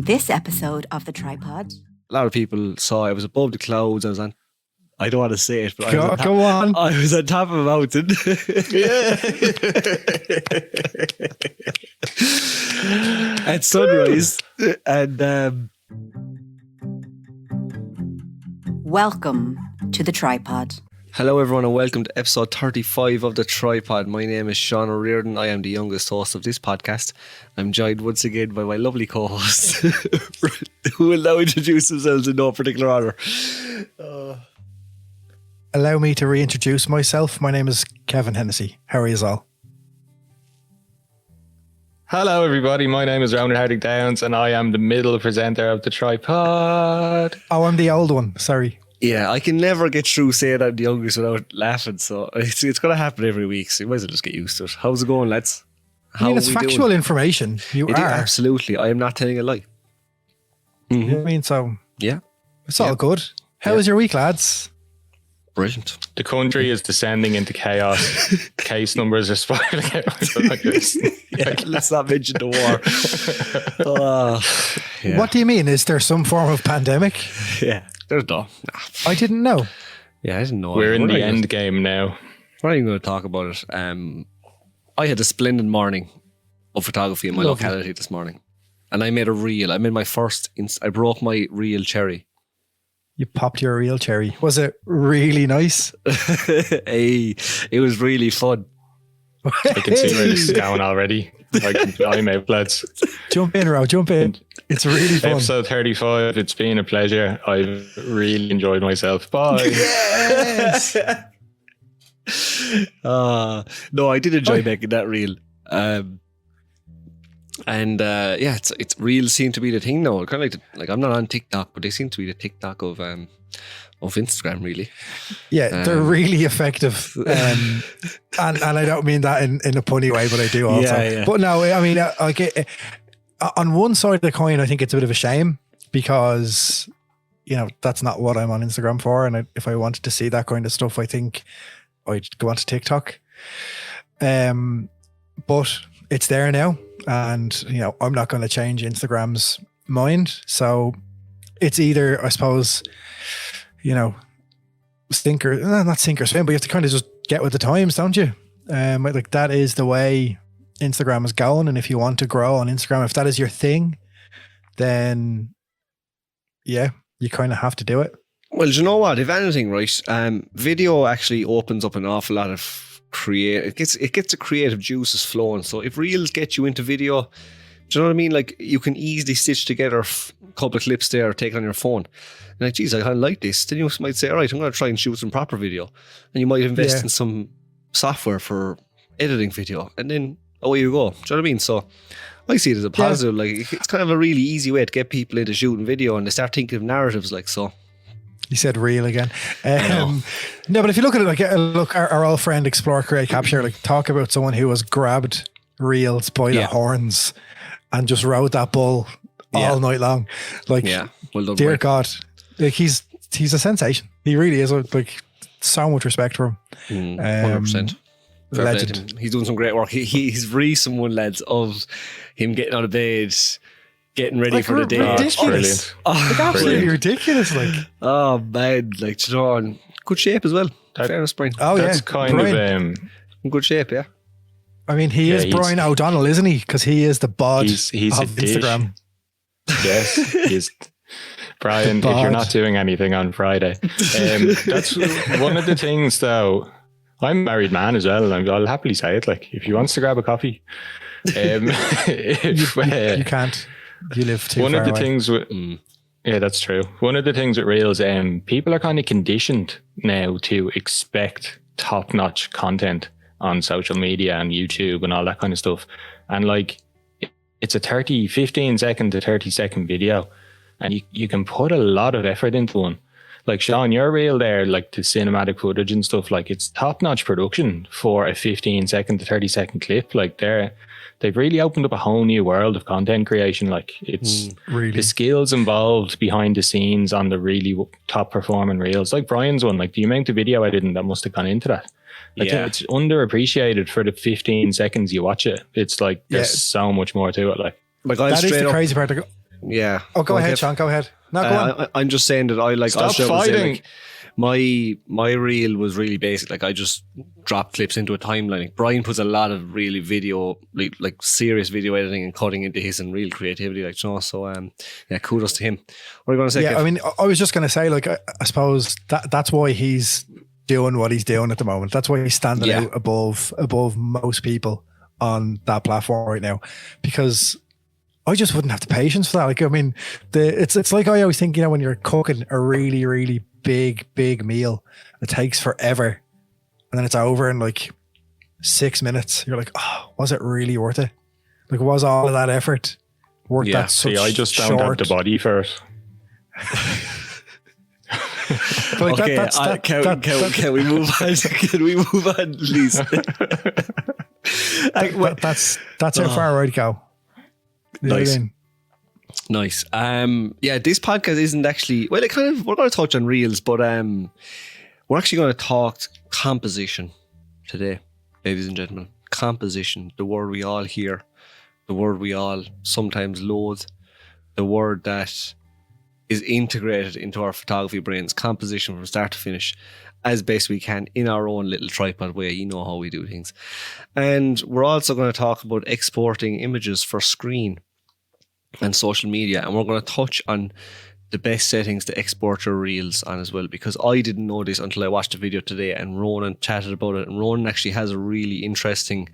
this episode of The Tripod. A lot of people saw I was above the clouds. I was on, I don't want to say it, but Go on. I was on top of a mountain. At sunrise. And Welcome to The Tripod. hello everyone and welcome to episode 35 of The Tripod. My name is Sean O'Riordan. I am the youngest host of this podcast. I'm joined once again by my lovely co-host who will now introduce themselves in no particular order. Allow me to reintroduce myself. My name is Kevin Hennessy. How are you all? Hello, everybody. My name is Ronan Downs, and I am the middle presenter of The Tripod. Oh, I'm the old one. Sorry. Yeah, I can never get through saying I'm the youngest without laughing, so it's going to happen every week, so you might as well just get used to it. How's it going, lads? I mean, it's factual information. You It is, are. absolutely. I am not telling a lie. You know what I mean? So Yeah, it's all good. How was your week, lads? brilliant. The country is descending into chaos. Case numbers are spiraling out. Yeah, let's not mention the war. Yeah. What do you mean? Is there some form of pandemic? Yeah, there's no. Nah. I didn't know. Yeah, I didn't know. We're in not the even- end game now. We're not even going to talk about it. I had a splendid morning of photography in my Lovely. locality this morning. And I made a reel. I made my first, I broke my real cherry. You popped your real cherry. Was it really nice? Hey, it was really fun. I can see where this is going already. I'm out, lads. Jump in, Ro. Jump in. It's really fun. Episode 35. It's been a pleasure. I've really enjoyed myself. Bye. Yes. No, I did enjoy making that reel. Yeah, it's reels seem to be the thing now. Kind of like I'm not on TikTok, but they seem to be the TikTok of Instagram, really. Yeah, they're really effective. And I don't mean that in a punny way, but I do also. Yeah. But no, I mean, on one side of the coin, I think it's a bit of a shame because, you know, that's not what I'm on Instagram for. And if I wanted to see that kind of stuff, I think I'd go onto TikTok. But it's there now. And, you know, I'm not going to change Instagram's mind. So it's either, I suppose, you know, not sink or swim, but you have to kind of just get with the times, don't you? Like that is the way Instagram is going. And if you want to grow on Instagram, if that is your thing, then yeah, you kind of have to do it. Well, do you know what? If anything, right, video actually opens up an awful lot of it gets the creative juices flowing. So if reels get you into video, do you know what I mean? Like you can easily stitch together a couple of clips there or take it on your phone. And like, geez, I kind of like this. Then you might say, all right, I'm going to try and shoot some proper video. And you might invest in some software for editing video. And then away you go. Do you know what I mean? So I see it as a positive. Like it's kind of a really easy way to get people into shooting video and they start thinking of narratives like so. You said real again. No, but if you look at it, like, look, our old friend Explore, Create, Capture, like talk about someone who has grabbed reels by the horns and just rode that bull all night long. Like, well done, dear Brian. God, like he's a sensation. He really is. Like, so much respect for him. 100%. Fair play to Legend. him. He's doing some great work. He's recent one, lads, of him getting out of bed, getting ready for the day. Ridiculous. Like, absolutely ridiculous. Like, Oh man, like, you know, in good shape as well. Fairness, Brian. oh That's yeah, kind Brian. of... In good shape, yeah. I mean, he is he's- Brian O'Donnell, isn't he? Because he is the bod He's of a dish. Instagram. Yes, he's Brian. If Bod. you're not doing anything on Friday, that's one of the things. Though I'm a married man as well, and I'll happily say it. Like, if you want to grab a coffee, You can't. You live too one far of the away. things with yeah, that's true. One of the things with reels, people are kind of conditioned now to expect top-notch content on social media and YouTube and all that kind of stuff, and like it's a 15 second to 30 second video, and you can put a lot of effort into one. Like, Sean, your reel there, like the cinematic footage and stuff, like it's top-notch production for a 15 second to 30 second clip. Like they've really opened up a whole new world of content creation. Like it's really the skills involved behind the scenes on the really top performing reels. Like Brian's one, like the amount of video editing that must have gone into that. I think it's underappreciated for the 15 seconds you watch it. It's like there's so much more to it. Like I'm that is straight the up. crazy part. Like, yeah. Oh, go ahead, Kev. Sean. Go ahead. No, go on. I'm just saying that I like. Stop I'll fighting. like, my reel was really basic. Like I just drop clips into a timeline. Like, Brian puts a lot of really video, like serious video editing and cutting into his and real creativity. Like, you know, so yeah, kudos to him. What are you going to say? Yeah, Kev? I mean, I was just going to say, like, I suppose that's why he's doing what he's doing at the moment. That's why he's standing out above most people on that platform right now, because I just wouldn't have the patience for that. Like, I mean, it's like I always think, you know, when you're cooking a really, really big meal, it takes forever, and then it's over in like 6 minutes. You're like, oh, was it really worth it? Like, was all of that effort worth that? See, I just don't have the body for it. Like okay, can we move on? Can we move on, please? That's how far I'd go. You know what I mean? Nice. Yeah, this podcast isn't actually, well, we're going to touch on reels, but we're actually going to talk composition today, ladies and gentlemen. Composition, the word we all hear, the word we all sometimes loathe, the word that is integrated into our photography brains. Composition from start to finish, as best we can in our own little tripod way. You know how we do things. And we're also going to talk about exporting images for screen and social media, and we're going to touch on the best settings to export your reels on as well, because I didn't know this until I watched the video today and Ronan chatted about it, and Ronan actually has a really interesting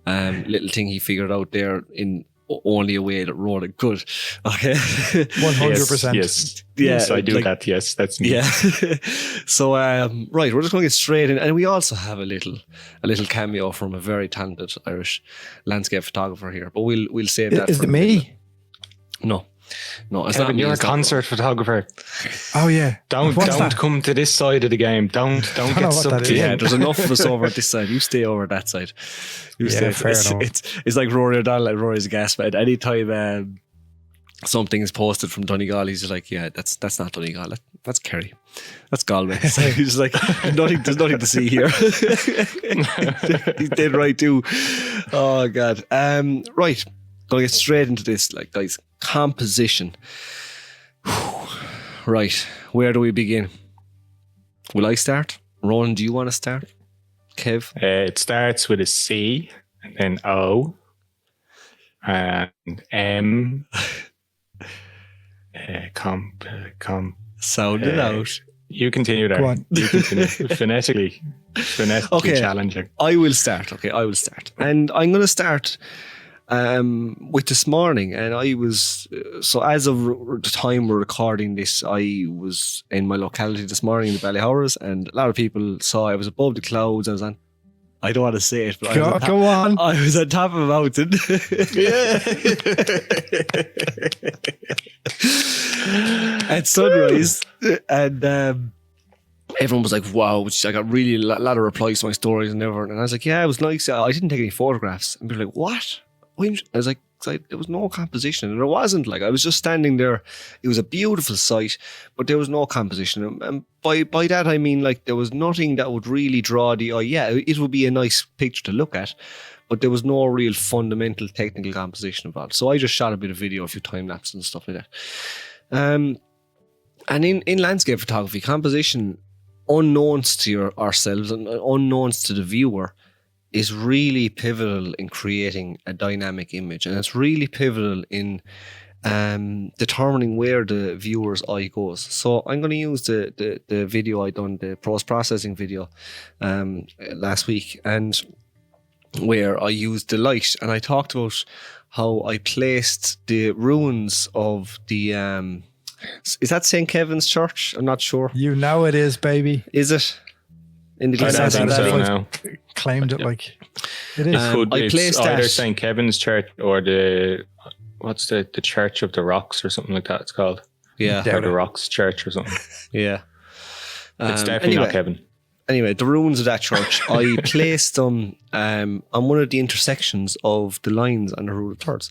little thing he figured out there in only a way that Ronan could. Okay. 100%. Yes, I do that. Yes, that's me. Yeah. So right, we're just going to get straight in, and we also have a little cameo from a very talented Irish landscape photographer here, but we'll save that. Is it me? No, it's Kevin, not me. you're a It's not concert photographer. Oh yeah. Don't come to this side of the game. Don't know get what sucked that is. in. Yeah, there's enough of us over at this side. You stay over that side. Fair enough. It's like Rory O'Donnell, like Rory's a gas man. Anytime something is posted from Donegal, he's just like, yeah, that's not Donegal. That's Kerry. That's Galway. So he's just like, there's nothing to see here. He's dead right too. Oh God. Right. Gonna get straight into this, like, guys. Composition. Right. Where do we begin? Will I start? Ronan, do you want to start? Kev? It starts with a C, and then O, and M. Sound it out. You continue there. Go on. You continue. Phonetically Okay. challenging. I will start. Okay, I will start. And I'm going to start with this morning. And I was, so as of the time we're recording this, I was in my locality this morning in the Ballyhowers, and a lot of people saw I was above the clouds. I was on, I don't want to say it, but Go on. I was on top of a mountain. At sunrise, and everyone was like, wow, which I got really a lot of replies to my stories and everything. And I was like, yeah, it was nice. I didn't take any photographs. And people were like, what? I was like, there was no composition. And there wasn't. Like, I was just standing there. It was a beautiful sight, but there was no composition. And by that, I mean, like, there was nothing that would really draw the eye. Yeah, it would be a nice picture to look at, but there was no real fundamental technical composition involved. So I just shot a bit of video, a few time lapses and stuff like that. And in landscape photography, composition, unknowns to ourselves and unknowns to the viewer, is really pivotal in creating a dynamic image, and it's really pivotal in determining where the viewer's eye goes. So I'm going to use the video I done, the post-processing video last week, and where I used the light, and I talked about how I placed the ruins of the is that St. Kevin's Church? I'm not sure. You know it is, baby. Is it? In the I don't think so now. Claimed it like it is. It's either St. Kevin's Church or the Church of the Rocks or something like that it's called. Yeah. Or the Rocks Church or something. Yeah. It's definitely not Kevin. Anyway, the ruins of that church, I placed them on one of the intersections of the lines on the rule of thirds.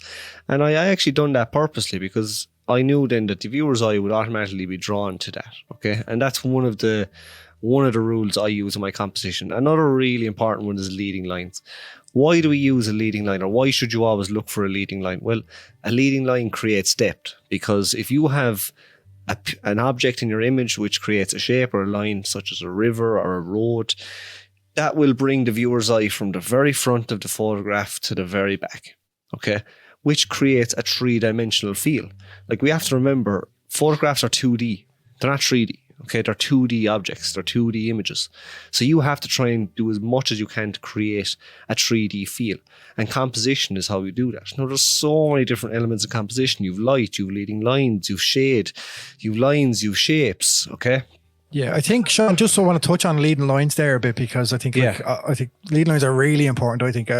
And I actually done that purposely because I knew then that the viewer's eye would automatically be drawn to that. Okay. And that's one of the rules I use in my composition. Another really important one is leading lines. Why do we use a leading line, or why should you always look for a leading line? Well, a leading line creates depth, because if you have an object in your image which creates a shape or a line, such as a river or a road, that will bring the viewer's eye from the very front of the photograph to the very back, okay? Which creates a three-dimensional feel. Like, we have to remember, photographs are 2D. They're not 3D. Okay, they're 2D objects, they're 2D images. So you have to try and do as much as you can to create a 3D feel. And composition is how you do that. Now, there's so many different elements of composition. You've light, you've leading lines, you've shade, you've lines, you've shapes, okay? Yeah, I think, Sean, just so I want to touch on leading lines there a bit, because I think I think leading lines are really important. I think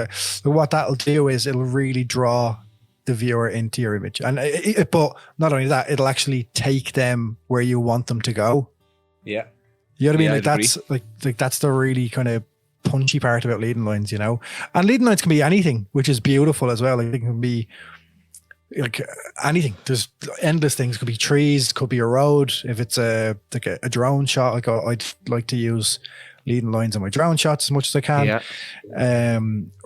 what that'll do is it'll really draw the viewer into your image. And but not only that, it'll actually take them where you want them to go. Yeah. You know what I mean? Yeah, like, that's like that's the really kind of punchy part about leading lines, you know? And leading lines can be anything, which is beautiful as well. Like, it can be like anything. There's endless things. It could be trees, could be a road. If it's a drone shot, like, I'd like to use leading lines on my drone shots as much as I can. Yeah.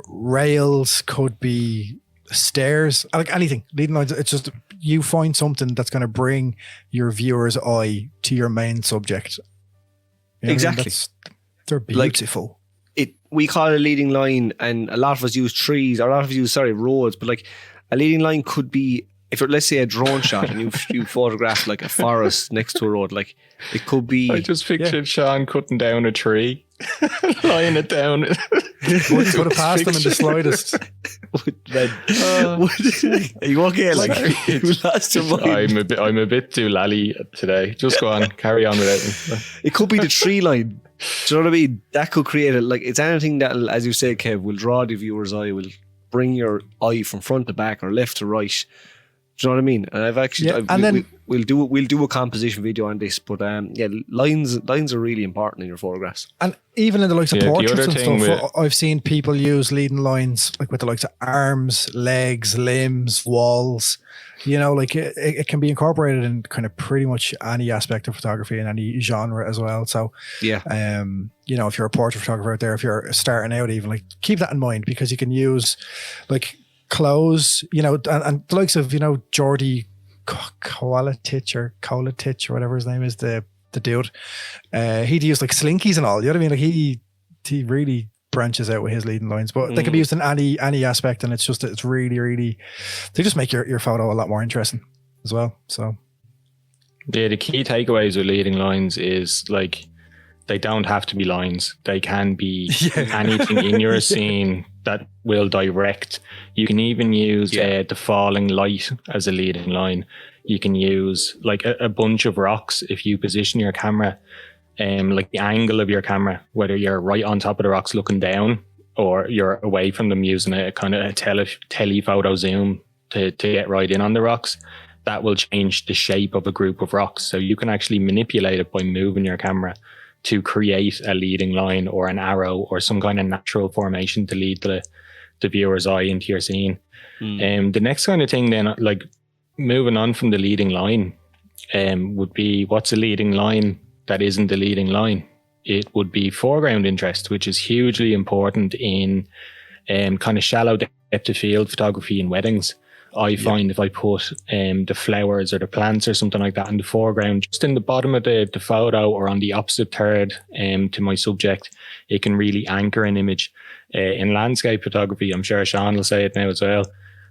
Rails, could be stairs, like anything. Leading lines, it's just you find something that's going to bring your viewer's eye to your main subject. You know Exactly. what I mean? They're beautiful. We call it a leading line, and a lot of us use trees, or a lot of us use, roads, but like a leading line could be, if it, let's say, a drone shot and you photograph like a forest next to a road, like it could be. I just pictured Sean cutting down a tree, lying it down. Would have passed them in the slightest. Are you okay? Like, you lost your mind. I'm a bit too lally today. Just go on, carry on without me. It could be the tree line. Do you know what I mean? That could create it. Like, it's anything that, as you say, Kev, will draw the viewer's eye, will bring your eye from front to back or left to right. Do you know what I mean? And I've actually, we'll do a composition video on this, but lines are really important in your photographs. And even in the likes of portraits and stuff, with, I've seen people use leading lines like with the likes of arms, legs, limbs, walls. You know, like it can be incorporated in kind of pretty much any aspect of photography in any genre as well. So yeah, you know, if you're a portrait photographer out there, if you're starting out, even, like, keep that in mind, because you can use like clothes, you know, and the likes of, you know, Geordie Kolatich or whatever his name is, the dude. He'd use like slinkies and all. You know what I mean? Like, he really branches out with his leading lines, but they can be used in any aspect, and it's really, really, they just make your photo a lot more interesting as well. So yeah, the key takeaways with leading lines is, like, they don't have to be lines. They can be anything in your scene that will direct. You can even use the falling light as a leading line. You can use like a bunch of rocks if you position your camera, like the angle of your camera, whether you're right on top of the rocks looking down or you're away from them using a kind of a telephoto zoom to get right in on the rocks. That will change the shape of a group of rocks. So you can actually manipulate it by moving your camera to create a leading line or an arrow or some kind of natural formation to lead the viewer's eye into your scene. The next kind of thing then, like moving on from the leading line, would be, what's a leading line that isn't the leading line? It would be foreground interest, which is hugely important in kind of shallow depth of field photography in weddings. I find if I put the flowers or the plants or something like that in the foreground, just in the bottom of the photo or on the opposite third to my subject, it can really anchor an image. In landscape photography, I'm sure Sean will say it now as well,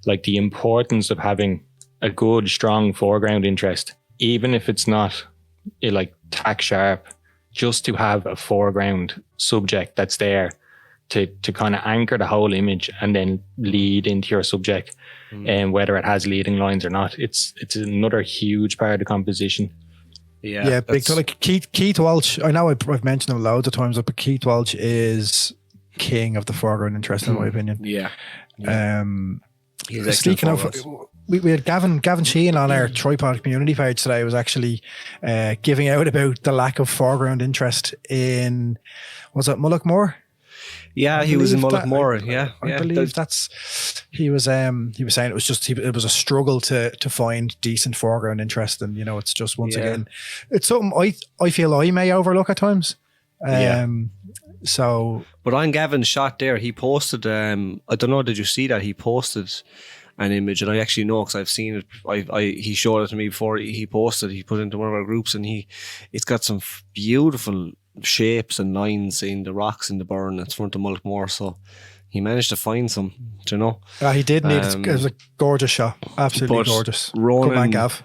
like the importance of having a good, strong foreground interest, even if it's not like tack sharp, just to have a foreground subject that's there to kind of anchor the whole image and then lead into your subject. And whether it has leading lines or not, it's another huge part of the composition. Yeah, big. Like Keith Walsh, I know I've mentioned him loads of times, but Keith Walsh is king of the foreground interest in my opinion. Speaking of, we had Gavin Sheehan on our tripod community page today. Was actually giving out about the lack of foreground interest in, was it Mullaghmore? Yeah, he was in Mullaghmore. I believe he was saying it was just it was a struggle to find decent foreground interest, and you know, it's just once again, it's something I feel I may overlook at times. So, But on Gavin's shot there, he posted, I don't know, did you see that? He posted an image, and I actually know because I've seen it. He showed it to me before he posted. He put it into one of our groups, and it's got some beautiful shapes and lines in the rocks in the burn that's front of Mulkmore. So he managed to find some, do you know. he did need it. It was a gorgeous shot, absolutely gorgeous. Ronan, good man, Gav.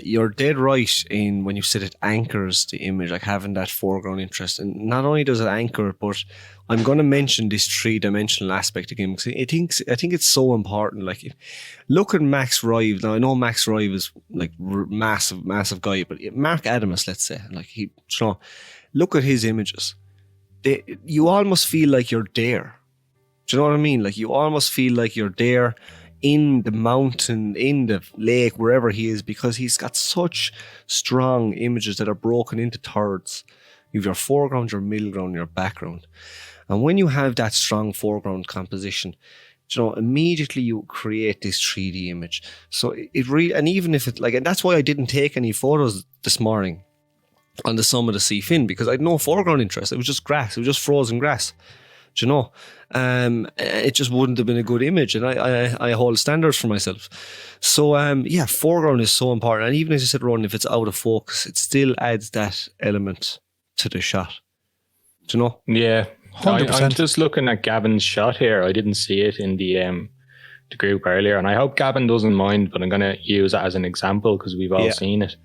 You're dead right in when you said it anchors the image, like having that foreground interest. And not only does it anchor it, but I'm going to mention this 3-dimensional aspect again because I think it's so important. Like, look at Max Rive. Now I know Max Rive is like massive guy, but Mark Adamus, let's say, like look at his images. You almost feel like you're there. Do you know what I mean? Like, you almost feel like you're there in the mountain, in the lake, wherever he is, because he's got such strong images that are broken into thirds. You have your foreground, your middle ground, your background. And when you have that strong foreground composition, you know, immediately you create this 3D image. So it really, and even if it, like, and that's why I didn't take any photos this morning on the summit of Sea Fin, because I had no foreground interest. It was just grass. It was just frozen grass. Do you know? It just wouldn't have been a good image, and I hold standards for myself. So foreground is so important, and even as you said, Ronan, if it's out of focus, it still adds that element to the shot. Do you know? Yeah, 100%. I'm just looking at Gavin's shot here. I didn't see it in the group earlier, and I hope Gavin doesn't mind, but I'm going to use it as an example because we've all seen it.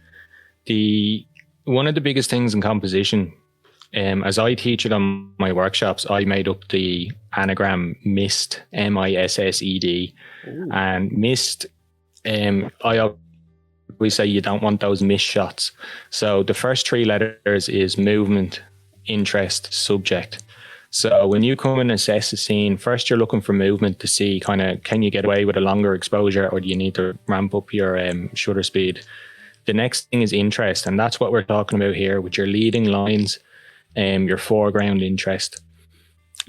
One of the biggest things in composition, as I teach it on my workshops, I made up the anagram MIST, MISSED. Ooh. And MIST, I always say you don't want those missed shots. So the first 3 letters is movement, interest, subject. So when you come and assess a scene, first you're looking for movement to see kind of, can you get away with a longer exposure, or do you need to ramp up your shutter speed? The next thing is interest, and that's what we're talking about here with your leading lines. Your foreground interest.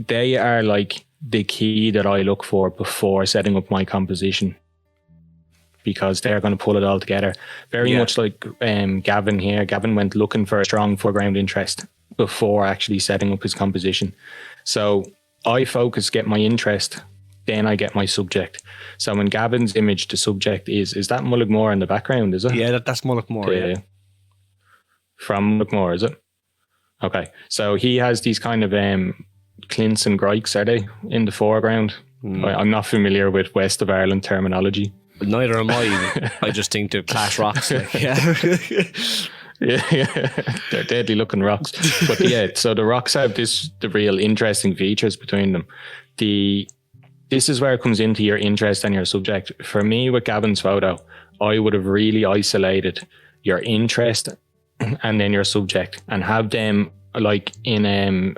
They are like the key that I look for before setting up my composition, because they're going to pull it all together. Very much like Gavin here. Gavin went looking for a strong foreground interest before actually setting up his composition. So I focus, get my interest, then I get my subject. So in Gavin's image, the subject is that Mulkmore in the background, is it? Yeah, that's Mulkmore. Yeah. From Mulkmore, is it? Okay, so he has these kind of clints and grikes, are they, in the foreground? I'm not familiar with West of Ireland terminology. Neither am I. I just think they're clash rocks. Like, yeah, they're deadly looking rocks. But yeah, so the rocks have the real interesting features between them. This is where it comes into your interest and your subject. For me, with Gavin's photo, I would have really isolated your interest and then your subject, and have them like in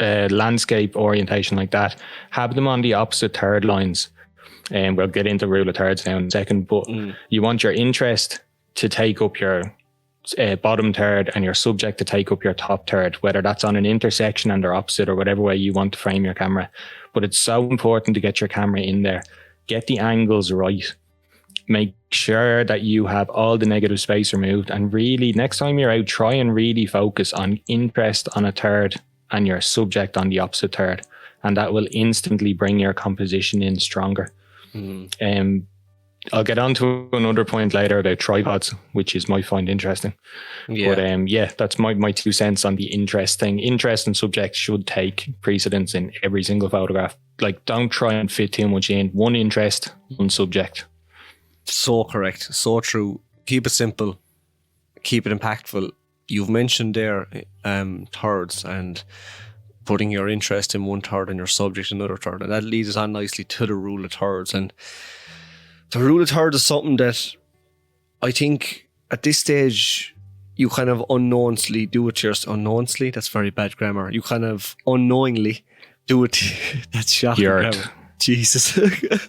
landscape orientation like that, have them on the opposite third lines. And we'll get into rule of thirds now in a second, but you want your interest to take up your bottom third and your subject to take up your top third, whether that's on an intersection and they're opposite or whatever way you want to frame your camera. But it's so important to get your camera in there, get the angles right, make sure that you have all the negative space removed, and really next time you're out, try and really focus on interest on a third and your subject on the opposite third, and that will instantly bring your composition in stronger. I'll get on to another point later about tripods, which is might find interesting. But that's my 2 cents on the interest thing. Interest and subject should take precedence in every single photograph. Like, don't try and fit too much in. One interest, one subject. So correct. So true. Keep it simple. Keep it impactful. You've mentioned there thirds and putting your interest in one third and your subject in another third. And that leads us on nicely to the rule of thirds. And the rule of thirds is something that I think at this stage you kind of unknowingly do it unknowingly. That's very bad grammar. You kind of unknowingly do it. That's shocking grammar. Jesus,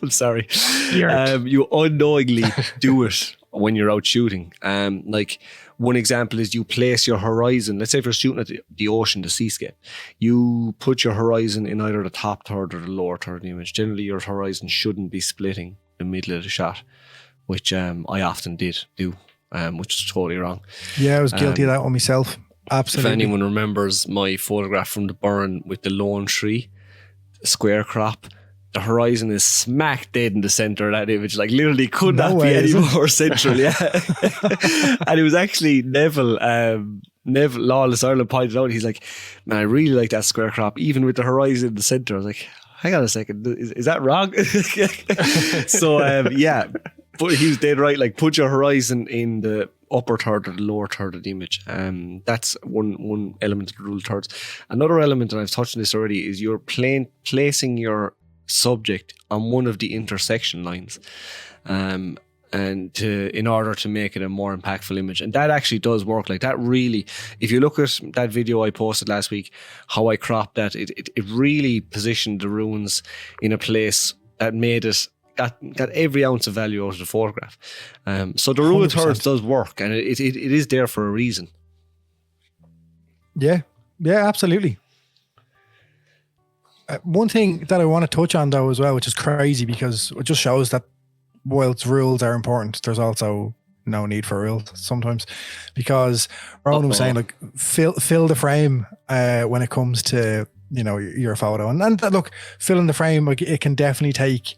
I'm sorry. You unknowingly do it when you're out shooting. Like, one example is you place your horizon. Let's say if you're shooting at the ocean, the seascape, you put your horizon in either the top third or the lower third of the image. Generally, your horizon shouldn't be splitting the middle of the shot, which I often do, which is totally wrong. Yeah, I was guilty of that one myself. Absolutely. If anyone remembers my photograph from the burn with the lone tree, square crop, the horizon is smack dead in the center of that image. Like literally could No not way, be any is it? more central. Yeah. And it was actually Neville, Lawless Ireland pointed out, he's like, man, I really like that square crop, even with the horizon in the center. I was like, hang on a second, is that wrong? So yeah, but he was dead right. Like, put your horizon in the upper third or the lower third of the image. That's one element of the rule of thirds. Another element, and I've touched on this already, is you're placing your subject on one of the intersection lines, and in order to make it a more impactful image. And that actually does work. Like that really, if you look at that video I posted last week, how I cropped that, it really positioned the ruins in a place that made it got every ounce of value out of the photograph. So the rule of thirds does work, and it is there for a reason. Yeah, absolutely. One thing that I want to touch on though as well, which is crazy because it just shows that whilst rules are important, there's also no need for rules sometimes, because Ronan was saying like fill the frame when it comes to, you know, your photo, and look, filling the frame, like it can definitely take,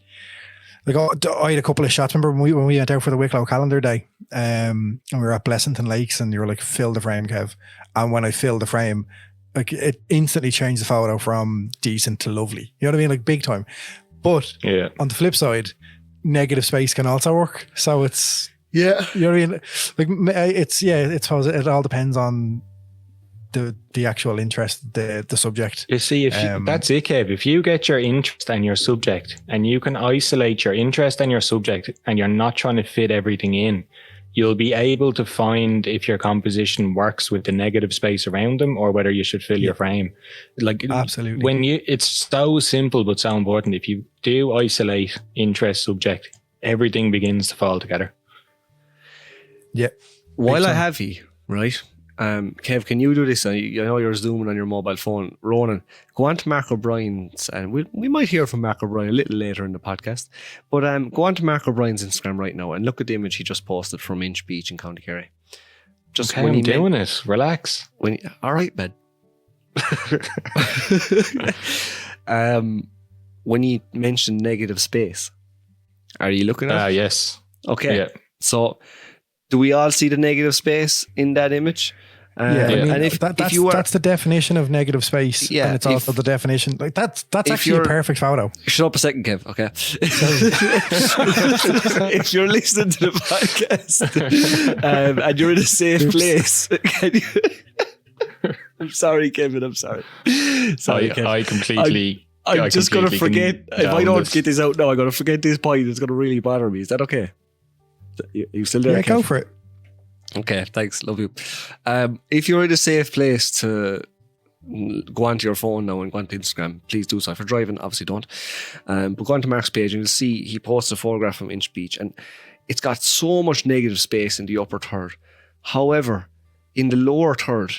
like I had a couple of shots. Remember when we went out for the Wicklow calendar day, and we were at Blessington Lakes, and you were like, fill the frame, Kev. And when I filled the frame, like it instantly changed the photo from decent to lovely. You know what I mean? Like big time. But Yeah. on the flip side, negative space can also work. So it's, Yeah. you know what I mean? Like it's, yeah, it's, it all depends on the actual interest, the subject. You see, if that's it, Kev. If you get your interest and your subject, and you can isolate your interest and your subject, and you're not trying to fit everything in, you'll be able to find if your composition works with the negative space around them, or whether you should fill your frame. Like absolutely, it's so simple but so important. If you do isolate interest, subject, everything begins to fall together. Yeah. While I have you, right? Kev, can you do this? I know you're zooming on your mobile phone. Ronan, go on to Mark O'Brien's, and we might hear from Mark O'Brien a little later in the podcast, but go on to Mark O'Brien's Instagram right now and look at the image he just posted from Inch Beach in County Kerry. Just okay, I'm doing it. Relax. All right, man. When you mentioned negative space, are you looking at it? Yes. Okay. Yeah. So, do we all see the negative space in that image? I mean, and if you were, that's the definition of negative space, and it's also the definition. Like that's actually a perfect photo. Shut up a second, Kev. Okay. If you're listening to the podcast and you're in a safe place, can you? I'm sorry, Kevin. I'm sorry. Sorry, Kev. I completely. I'm just going to forget. If I don't get this out now, I'm going to forget this point. It's going to really bother me. Is that okay? You still there? Yeah, Kev? go for it. Okay, thanks. Love you. If you're in a safe place to go onto your phone now and go onto Instagram, please do so. If you're driving, obviously don't. But go onto Mark's page and you'll see he posts a photograph from Inch Beach, and it's got so much negative space in the upper third. However, in the lower third,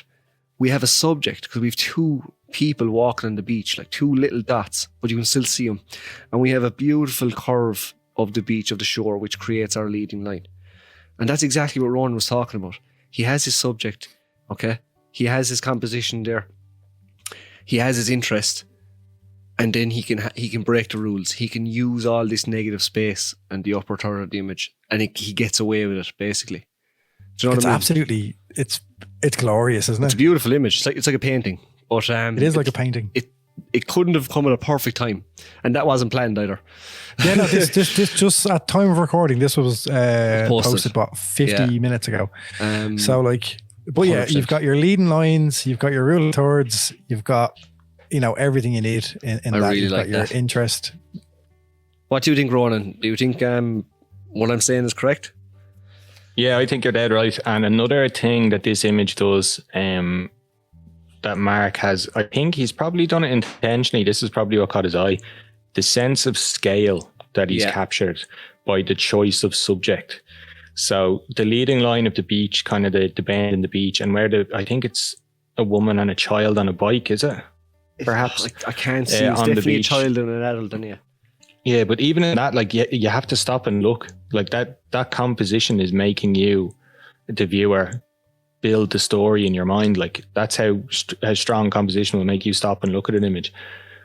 we have a subject because we have two people walking on the beach, like two little dots, but you can still see them. And we have a beautiful curve of the beach, of the shore, which creates our leading line. And that's exactly what Ronan was talking about. He has his subject, okay? He has his composition there. He has his interest. And then he can break the rules. He can use all this negative space and the upper third of the image, and he gets away with it, basically. Do you know what I mean? Absolutely, it's glorious, isn't it? It's a beautiful image. It's like a painting. But it is like a painting. It couldn't have come at a perfect time, and that wasn't planned either. Yeah, no, this just at time of recording, this was posted about 50 minutes ago. So like, but 100%. Yeah, you've got your leading lines, you've got your rule of thirds, you've got, you know, everything you need in that. Really you've like got your that. interest. What do you think, Ronan? Do you think what I'm saying is correct? Yeah, I think you're dead right. And another thing that this image does, that Mark has, I think he's probably done it intentionally. This is probably what caught his eye. The sense of scale that he's captured by the choice of subject. So the leading line of the beach, kind of the bend in the beach, and where I think it's a woman and a child on a bike, is it? Perhaps. I can't see. It's on the definitely a beach. child and an adult, and Yeah, but even in that, like, you have to stop and look. Like that composition is making you, the viewer, build the story in your mind. Like that's how strong composition will make you stop and look at an image.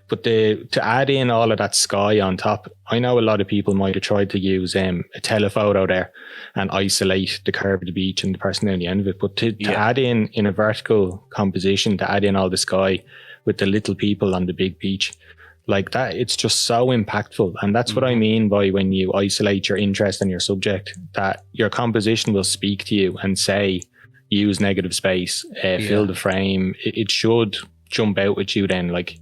But to add in all of that sky on top, I know a lot of people might have tried to use a telephoto there and isolate the curve of the beach and the person down the end of it. But to add in a vertical composition, to add in all the sky with the little people on the big beach, like that, it's just so impactful. And that's what I mean by when you isolate your interest in your subject, that your composition will speak to you and say, use negative space, fill the frame. It should jump out with you then, like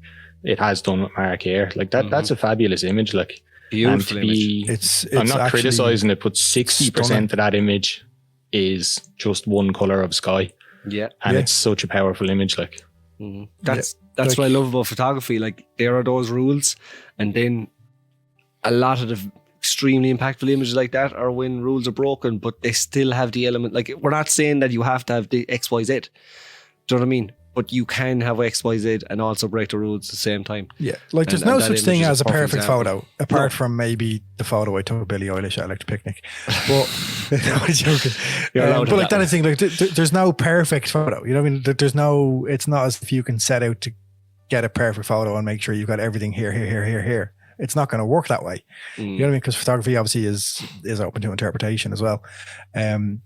it has done with Mark here. Like that, that's a fabulous image. Like, beautiful image. It's I'm not criticizing it, but 60% of that image is just one color of sky. Yeah. And it's such a powerful image. Like, that's what I love about photography. Like, there are those rules, and then a lot of the extremely impactful images like that are when rules are broken, but they still have the element. Like, we're not saying that you have to have the XYZ. Do you know what I mean? But you can have XYZ and also break the rules at the same time. Yeah, like there's no such thing as a perfect example. photo, apart from maybe the photo I took of Billie Eilish at Electric Picnic. But no, I'm joking. But like that, I think like there's no perfect photo. You know what I mean? There's no. It's not as if you can set out to get a perfect photo and make sure you've got everything here. It's not going to work that way. You know what I mean? Because photography obviously is open to interpretation as well.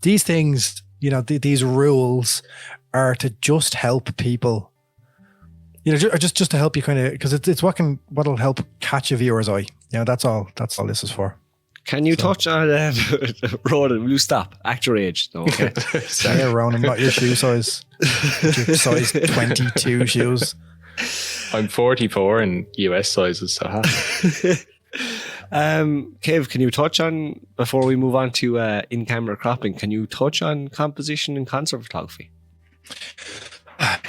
These things, you know, these rules are to just help people, you know, just to help you kind of, because it's what'll help catch a viewer's eye. You know, that's all this is for. Can you touch on Ronan? Will you stop? Act your age. No, okay. Yeah, Ronan, not your shoe size. Your size 22 shoes. I'm 44 in US sizes, so Kev, can you touch on, before we move on to in-camera cropping, can you touch on composition and concert photography?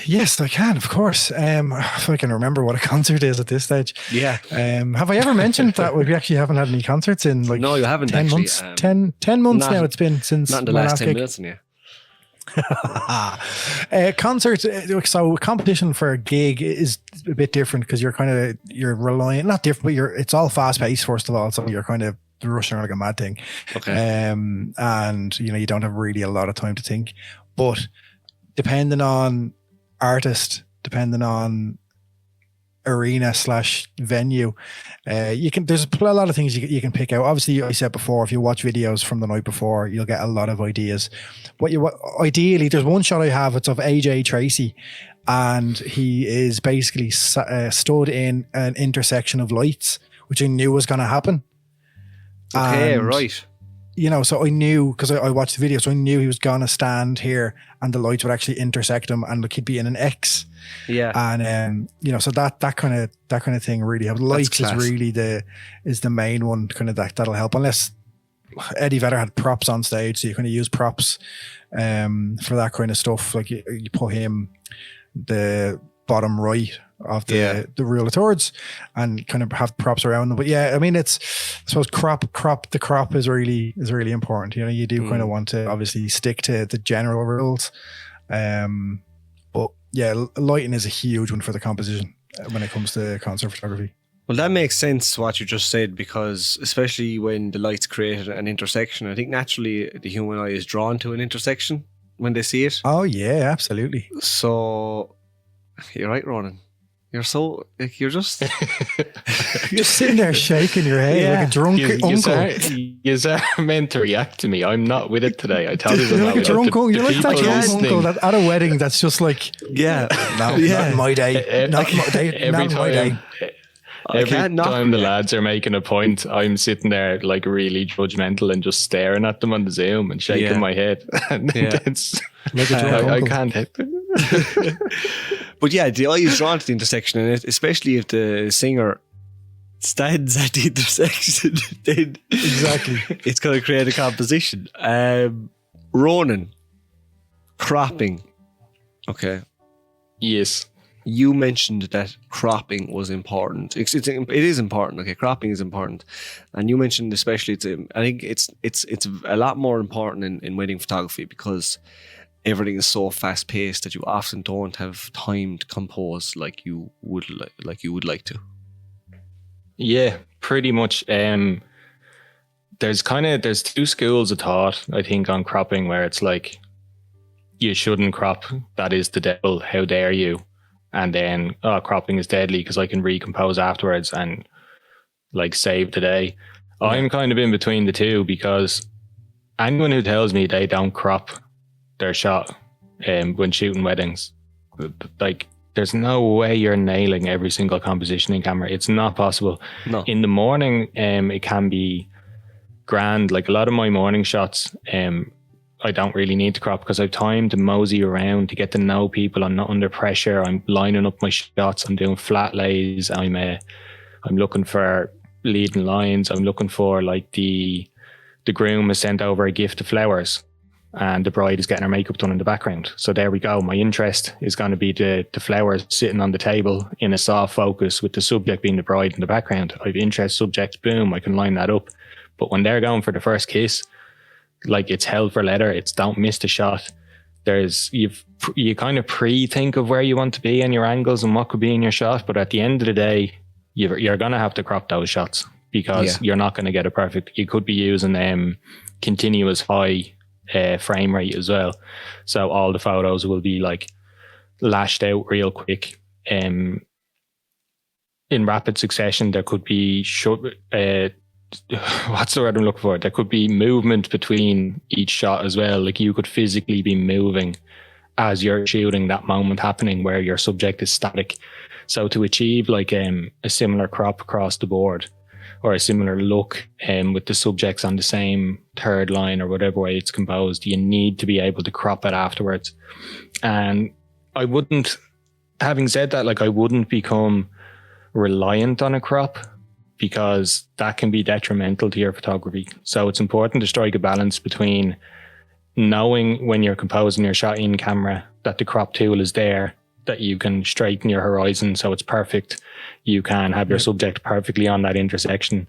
Yes, I can, of course. If I can remember what a concert is at this stage. Yeah. Have I ever mentioned that we actually haven't had any concerts in like no, you haven't 10 actually. months? 10 months now it's been since not in the my last 10 gig. minutes, yeah. Concert, so competition for a gig is a bit different because you're relying, not different, but it's all fast paced first of all, so you're kind of rushing around like a mad thing. Okay. And you know, you don't have really a lot of time to think, but depending on artist, depending on arena / venue, there's a lot of things you can pick out. Obviously, I said before, if you watch videos from the night before, you'll get a lot of ideas. Ideally, there's one shot I have, it's of AJ Tracy, and he is basically stood in an intersection of lights, which I knew was going to happen. Okay, and, right. You know, so I knew, because I watched the video, so I knew he was going to stand here and the lights would actually intersect him and he'd be in an X. Yeah. And you know, so that kind of thing really helps. Lights is really the main one, kind of that'll help, unless Eddie Vedder had props on stage, so you kind of use props for that kind of stuff. Like you put him the bottom right of the reel of towards and kind of have props around them. But yeah, I mean, I suppose the crop is really important. You know, you do kind of want to obviously stick to the general rules. But yeah, lighting is a huge one for the composition when it comes to concert photography. Well, that makes sense what you just said, because especially when the lights create an intersection, I think naturally the human eye is drawn to an intersection when they see it. Oh yeah, absolutely. So you're right, Ronan. You're so, like, you're just you're sitting there shaking your head like a drunk uncle. You're meant to react to me. I'm not with it today. I tell you, you're like a drunk uncle. You're like that drunk uncle that at a wedding that's just like, not my day. Not my day. Every time the lads are making a point, I'm sitting there like really judgmental and just staring at them on the Zoom and shaking my head. And it's like a drunk I uncle. can't. But yeah, the eye is drawn to the intersection, and especially if the singer stands at the intersection, then exactly it's going to create a composition. Ronan, cropping. Okay. Yes. You mentioned that cropping was important. It is important. Okay, cropping is important, and you mentioned especially I think it's a lot more important in wedding photography because everything is so fast paced that you often don't have time to compose like you would like to. Yeah, pretty much. There's two schools of thought, I think, on cropping, where it's like you shouldn't crop. That is the devil. How dare you? And then, cropping is deadly because I can recompose afterwards and like save the day. Yeah. I'm kind of in between the two, because anyone who tells me they don't crop their shot when shooting weddings, like, there's no way you're nailing every single composition in camera. It's not possible. No. In the morning, it can be grand. Like a lot of my morning shots, I don't really need to crop because I've time to mosey around, to get to know people. I'm not under pressure. I'm lining up my shots. I'm doing flat lays. I'm looking for leading lines. I'm looking for like the groom has sent over a gift of flowers and the bride is getting her makeup done in the background. So there we go. My interest is going to be the flowers sitting on the table in a soft focus with the subject being the bride in the background. I've interest, subject, boom, I can line that up. But when they're going for the first kiss, like, it's hell for leather. It's don't miss the shot. You kind of pre-think of where you want to be and your angles and what could be in your shot. But at the end of the day, you're going to have to crop those shots because you're not going to get it perfect. You could be using continuous high frame rate as well. So all the photos will be like lashed out real quick. In rapid succession, there could be what's the word I'm looking for? There could be movement between each shot as well. Like, you could physically be moving as you're shooting that moment happening where your subject is static. So to achieve like a similar crop across the board, or a similar look with the subjects on the same third line or whatever way it's composed, you need to be able to crop it afterwards. And having said that, like, I wouldn't become reliant on a crop, because that can be detrimental to your photography. So it's important to strike a balance between knowing when you're composing your shot in camera that the crop tool is there, that you can straighten your horizon so it's perfect. You can have your subject perfectly on that intersection,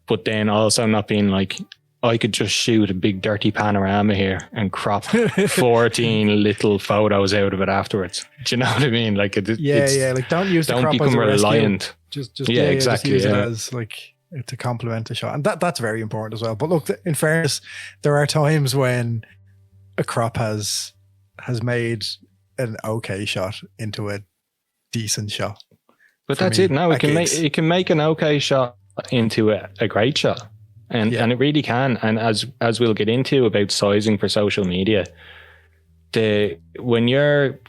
but then also not being like, I could just shoot a big dirty panorama here and crop 14 little photos out of it afterwards. Do you know what I mean? Like, like, don't use the crop become as a reliant. Just exactly. Just use it as like to complement the shot, and that's very important as well. But look, in fairness, there are times when a crop has made an okay shot into a decent shot. But that's it. No, it can make an okay shot into a great shot. And it really can. And as we'll get into about sizing for social media, when you're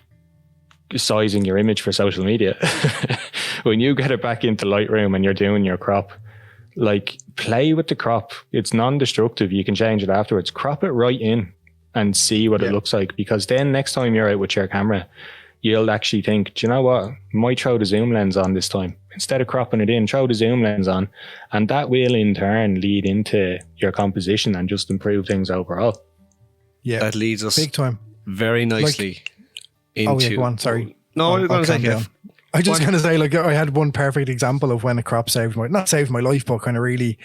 sizing your image for social media, when you get it back into Lightroom and you're doing your crop, like, play with the crop. It's non-destructive. You can change it afterwards. Crop it right in and see what it looks like, because then next time you're out with your camera, you'll actually think, do you know what? Might throw the zoom lens on this time. Instead of cropping it in, throw the zoom lens on. And that will in turn lead into your composition and just improve things overall. Yeah. That leads us big time very nicely into... go on, sorry. No, you're going to say, I just kind of say, like, I had one perfect example of when a crop not saved my life, but kind of really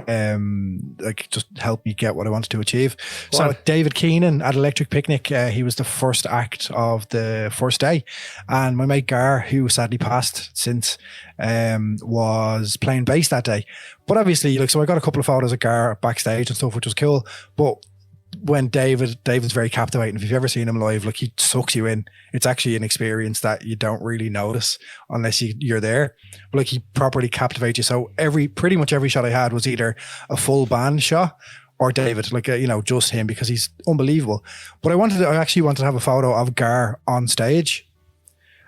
like just helped me get what I wanted to achieve. So David Keenan at Electric Picnic, he was the first act of the first day, and my mate Gar, who sadly passed since, was playing bass that day. But obviously, like, so I got a couple of photos of Gar backstage and stuff, which was cool. But when David's very captivating. If you've ever seen him live, like, he sucks you in. It's actually an experience that you don't really notice unless you're there. But like, he properly captivates you. So pretty much every shot I had was either a full band shot or David, like, just him, because he's unbelievable. But I actually wanted to have a photo of Gar on stage.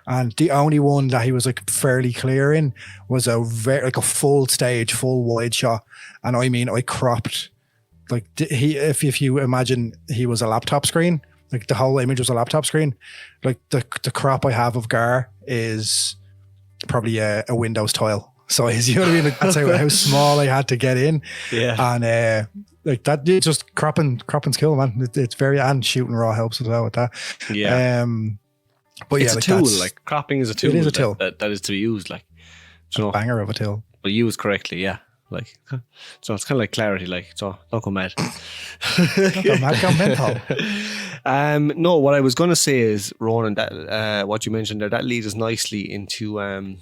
And the only one that he was like fairly clear in was a full stage, full wide shot. And I cropped, like, if you imagine he was a laptop screen, like the whole image was a laptop screen, like the crop I have of Gar is probably a Windows tile size. You know what I mean? Like, that's how small I had to get in. Yeah. And like that, just cropping's cool, man. It's very, and shooting raw helps as well with that. Yeah. But it's a tool. Like, cropping is a tool. It is a tool that is to be used. Like, a banger of a tool. But used correctly, yeah. Like, so it's kind of like clarity. Like, so don't go mad. Go mental. No, what I was going to say is, Ronan, that what you mentioned there, that leads us nicely into. I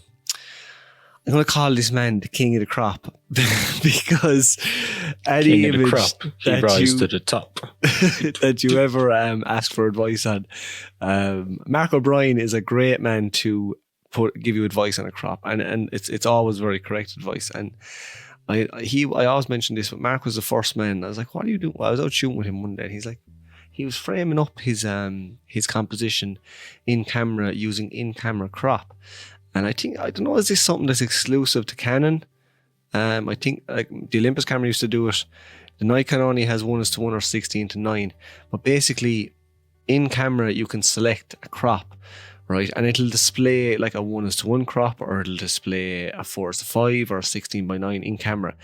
I'm going to call this man the king of the crop because any King of the image crop, he that rise you, to the top. that you ever ask for advice on, Mark O'Brien is a great man to give you advice on a crop, and it's always very correct advice. And I always mention this, but Mark was the first man. I was like, "What are you doing?" Well, I was out shooting with him one day, and he's like, he was framing up his composition in camera using in camera crop. And I don't know, is this something that's exclusive to Canon? I think like the Olympus camera used to do it. The Nikon only has 1:1 or 16:9. But basically, in camera, you can select a crop, right? And it'll display like a 1:1 crop, or it'll display a 4:5 or a 16:9 in camera.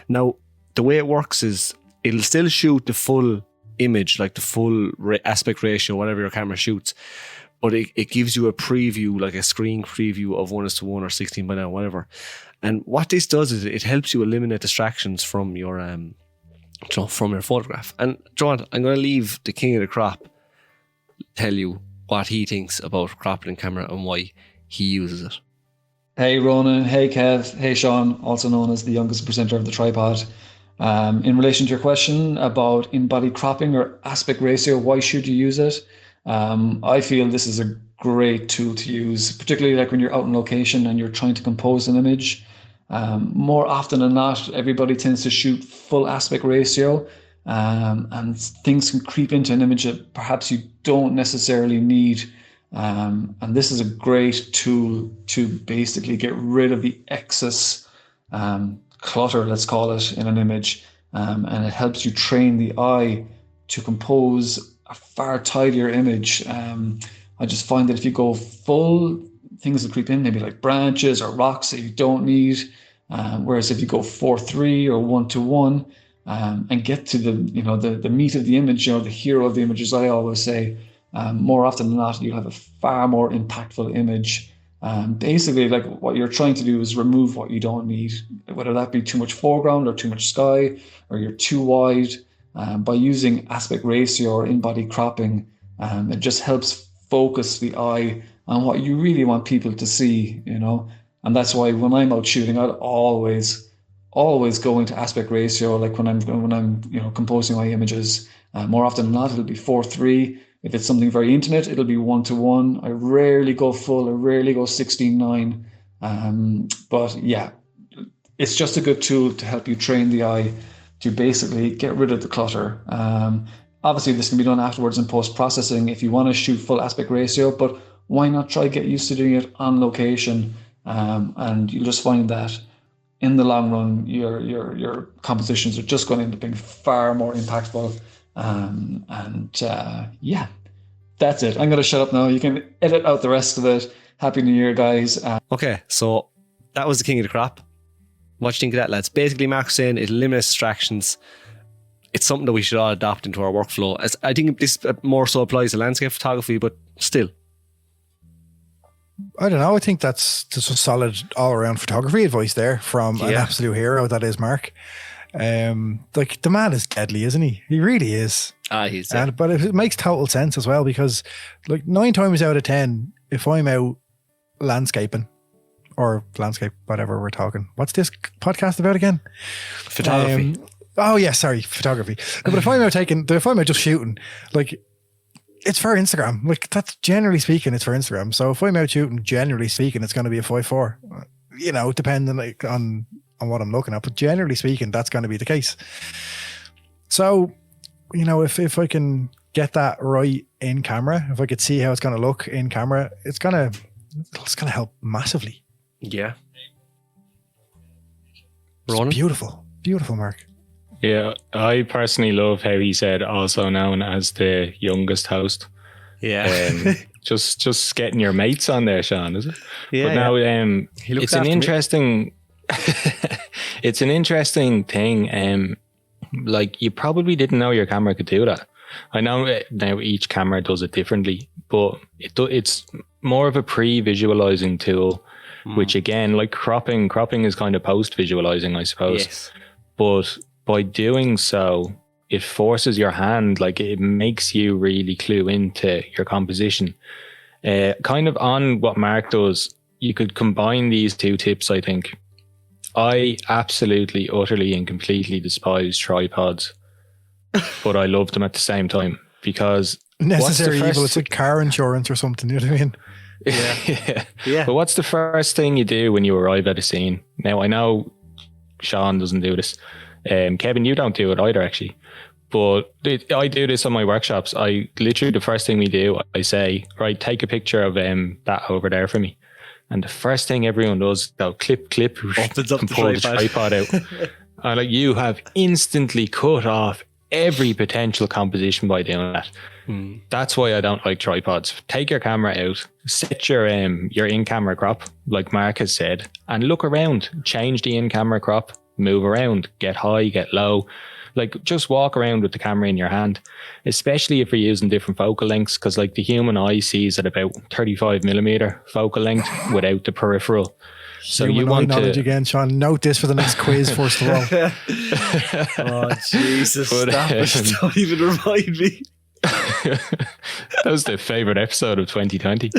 Now, the way it works is it'll still shoot the full image, like the full aspect ratio, whatever your camera shoots. But it gives you a preview, like a screen preview of 1:1 or 16:9, whatever. And what this does is it helps you eliminate distractions from your photograph. And John, I'm going to leave the king of the crop tell you what he thinks about cropping in camera and why he uses it. Hey Ronan, hey Kev, hey Sean, also known as the youngest presenter of the tripod. In relation to your question about in-body cropping or aspect ratio, why should you use it? I feel this is a great tool to use, particularly like when you're out on location and you're trying to compose an image. More often than not, everybody tends to shoot full aspect ratio, and things can creep into an image that perhaps you don't necessarily need. And this is a great tool to basically get rid of the excess clutter, let's call it, in an image. And it helps you train the eye to compose a far tidier image. I just find that if you go full, things will creep in, maybe like branches or rocks that you don't need. Whereas if you go 4:3 or 1:1, and get to the meat of the image, the hero of the image, as I always say, more often than not, you'll have a far more impactful image. Basically, like what you're trying to do is remove what you don't need, whether that be too much foreground or too much sky, or you're too wide. By using aspect ratio or in-body cropping, it just helps focus the eye on what you really want people to see, And that's why when I'm out shooting, I'll always go into aspect ratio. Like when I'm composing my images, more often than not, it'll be 4:3. If it's something very intimate, it'll be 1:1. I rarely go full. I rarely go 16:9. But yeah, it's just a good tool to help you train the eye to basically get rid of the clutter. Obviously, this can be done afterwards in post-processing if you want to shoot full aspect ratio, but why not try get used to doing it on location? And you'll just find that in the long run, your compositions are just going to end up being far more impactful. Yeah, that's it. I'm going to shut up now. You can edit out the rest of it. Happy New Year, guys. Okay, so that was the king of the crop. What do you think of that, lads? Basically, Mark's saying it eliminates distractions. It's something that we should all adopt into our workflow. As I think this more so applies to landscape photography, but still. I don't know. I think that's just a solid all-around photography advice there from an absolute hero that is Mark. Like the man is deadly, isn't he? He really is. He's but it makes total sense as well, because like 9 times out of 10, if I'm out landscaping or landscape, whatever we're talking, what's this podcast about again? Photography. Photography. No, but if I'm out just shooting, like it's for Instagram. Like that's generally speaking, it's for Instagram. So if I'm out shooting, generally speaking, it's going to be a 5.4. Depending like on what I'm looking at, but generally speaking, that's going to be the case. So, if I can get that right in camera, if I could see how it's going to look in camera, it's going to help massively. Yeah. It's beautiful, Mark. Yeah, I personally love how he said also known as the youngest host. Yeah. Just getting your mates on there, Sean, is it? Yeah. But now it's an interesting it's an interesting thing. Like you probably didn't know your camera could do that. I know now each camera does it differently, but it's more of a pre-visualizing tool, which again, like cropping is kind of post-visualizing, I suppose. Yes. But by doing so, it forces your hand, like it makes you really clue into your composition. Kind of on what Mark does, you could combine these two tips, I think. I absolutely, utterly and completely despise tripods, but I love them at the same time because Necessary evil. It's like car insurance or something. You know what I mean? Yeah. But what's the first thing you do when you arrive at a scene? Now, I know Sean doesn't do this. Kevin, you don't do it either, actually. But I do this on my workshops. I literally, the first thing we do, I say, right, take a picture of that over there for me. And the first thing everyone does, they'll clip, opens up and pull the tripod out. And like, you have instantly cut off every potential composition by doing that. That's why I don't like tripods. Take your camera out, set your in-camera crop, like Mark has said, and look around. Change the in-camera crop, move around, get high, get low. Like, just walk around with the camera in your hand, especially if you're using different focal lengths, because like the human eye sees at about 35mm focal length without the peripheral. So human you want knowledge to again, Sean. Note this for the next quiz, first of all. Oh, Jesus. Stop it. Don't even remind me. That was the favorite episode of 2020.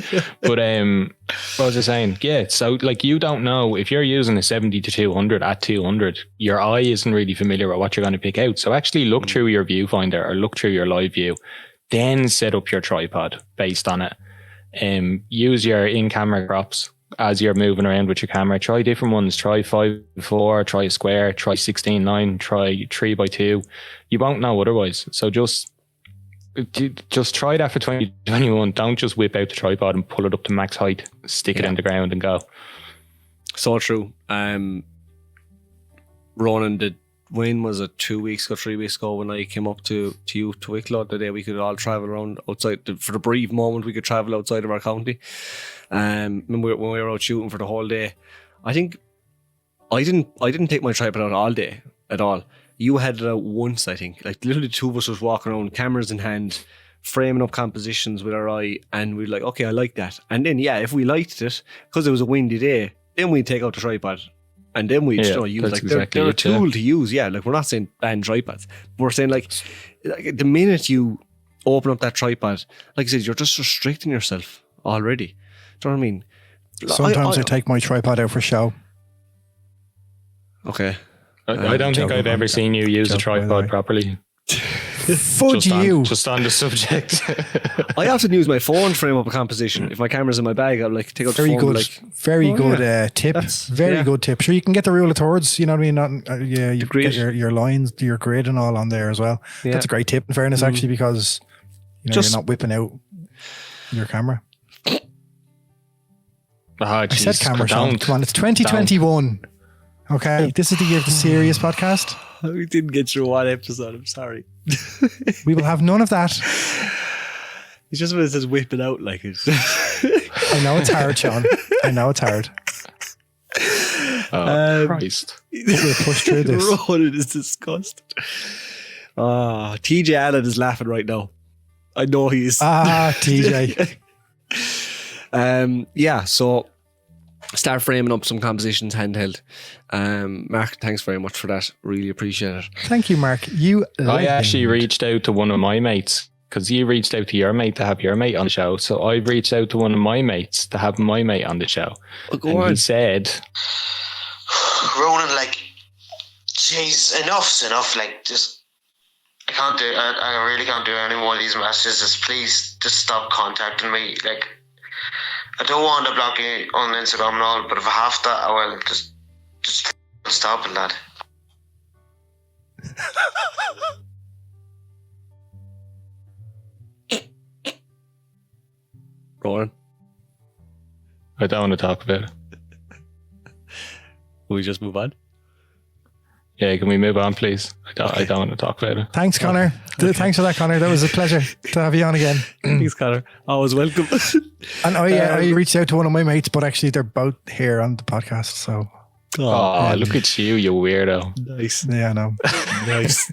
But what was I saying? Yeah, so like, you don't know if you're using a 70-200 at 200, your eye isn't really familiar with what you're going to pick out. So actually look through your viewfinder or look through your live view, then set up your tripod based on it. Use your in-camera crops as you're moving around with your camera. Try different ones. Try 5:4, try a square, try 16:9, try 3:2. You won't know otherwise. So just try that for 2021. Don't just whip out the tripod and pull it up to max height, stick it in the ground and go. So true. Ronan did, when was it, 2 weeks ago, 3 weeks ago, when I came up to you to Wicklow, the day we could all travel around outside, for the brief moment we could travel outside of our county. When we were out shooting for the whole day, I think I didn't take my tripod out all day at all. You had it out once, I think. Like, literally the two of us was walking around, cameras in hand, framing up compositions with our eye, and we were like, okay, I like that. And then, yeah, if we liked it, because it was a windy day, then we'd take out the tripod. And then we'd use, like, they're a tool to use, yeah. Like, we're not saying ban tripods. We're saying, like, the minute you open up that tripod, like I said, you're just restricting yourself already. Do you know what I mean? Sometimes I take my tripod out for show. Okay. I don't think I've ever seen you use a tripod properly. Fudge you. Just on the subject. I often use my phone to frame up a composition. If my camera's in my bag, I'll like take out the phone. Very good tip. Very good tip. Sure, you can get the rule of thirds. You know what I mean? You get your lines, your grid, and all on there as well. Yeah. That's a great tip. In fairness, actually, because you're not whipping out your camera. I said camera, Sean. Come on, it's 2021. Okay, this is the year of the serious podcast. We didn't get through one episode. I'm sorry. We will have none of that. It's just when it says whip it out like it. I know it's hard, Sean. I know it's hard. Oh, Christ. We'll push through this. Ronan is disgusted. TJ Allen is laughing right now. I know he is. TJ. Yeah, so start framing up some compositions handheld. Mark, thanks very much for that. Really appreciate it. Thank you, Mark. I actually reached out to one of my mates, because you reached out to your mate to have your mate on the show. So I reached out to one of my mates to have my mate on the show. He said, Ronan, like, jeez, enough's enough. Like, just, I really can't do any more of these messages. Just please, just stop contacting me. Like, I don't want to block you on Instagram and all, but if I have to, I will. Just stop it, lad. Ronan? I don't want to talk about it. Will we just move on? Yeah, can we move on, please? I don't want to talk about it. Thanks, Connor. Okay. Thanks for that, Connor. That was a pleasure to have you on again. Thanks, Connor. Always welcome. And I reached out to one of my mates, but actually they're both here on the podcast, so... Look at you weirdo. Nice. Yeah, I know. Nice.